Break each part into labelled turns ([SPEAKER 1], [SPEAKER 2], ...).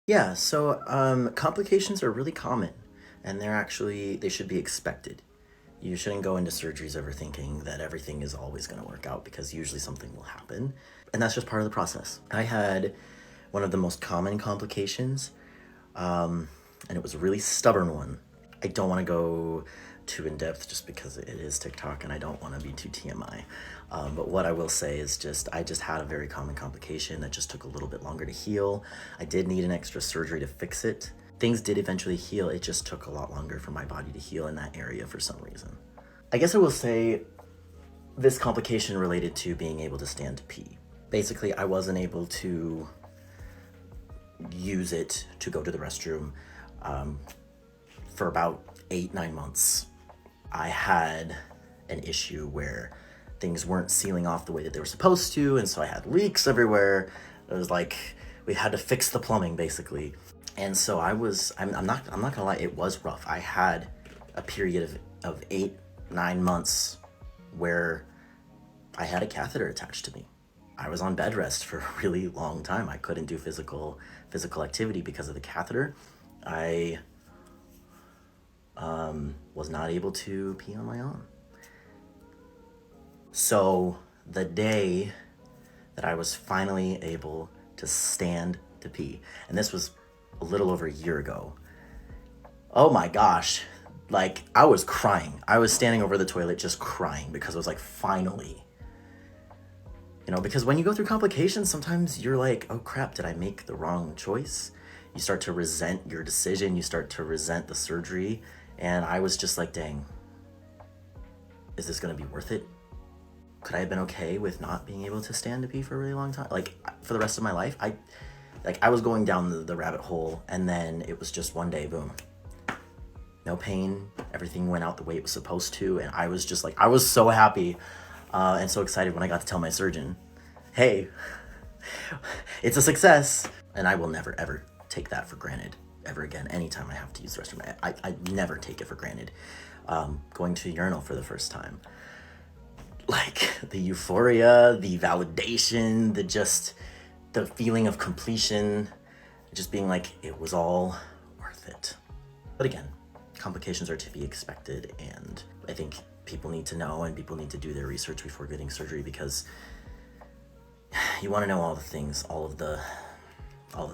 [SPEAKER 1] Yeah, so complications are really common and they should be expected. You shouldn't go into surgeries ever thinking that everything is always going to work out because usually something will happen. And that's just part of the process. I had one of the most common complications, and it was a really stubborn one. I don't want to go too in depth just because it is TikTok and I don't want to be too TMI. But what I will say is I just had a very common complication that just took a little bit longer to heal. I did need an extra surgery to fix it. Things did eventually heal. It just took a lot longer for my body to heal in that area for some reason. I guess I will say this complication related to being able to stand to pee. Basically, I wasn't able to use it to go to the restroom for about 8-9 months. I had an issue where things weren't sealing off the way that they were supposed to, and so I had leaks everywhere. It was like we had to fix the plumbing basically. And so I'm not gonna lie, it was rough. I had a period of 8-9 months where I had a catheter attached to me. I was on bed rest for a really long time. I couldn't do physical activity because of the catheter. I was not able to pee on my own. So the day that I was finally able to stand to pee, and this was a little over a year ago, oh my gosh, like I was crying. I was standing over the toilet just crying because I was like, finally. Because when you go through complications, sometimes you're like, oh crap, did I make the wrong choice? You start to resent your decision. You start to resent the surgery. And I was just like, dang, is this gonna be worth it? Could I have been okay with not being able to stand to pee for a really long time? Like for the rest of my life? I was going down the rabbit hole, and then it was just one day, boom. No pain, everything went out the way it was supposed to. And I was just like, I was so happy and so excited when I got to tell my surgeon, hey, it's a success. And I will never, ever take that for granted ever again. Anytime I have to use the restroom, I never take it for granted. Going to a urinal for the first time. Like the euphoria, the validation, the feeling of completion, just being like, it was all worth it. But again, complications are to be expected, and I think people need to know and people need to do their research before getting surgery, because you want to know all the things, all the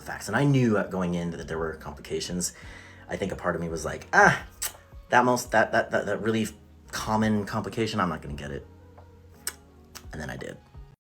[SPEAKER 1] facts. And I knew going in that there were complications. I think a part of me was like, that really common complication, I'm not gonna get it. And then I did.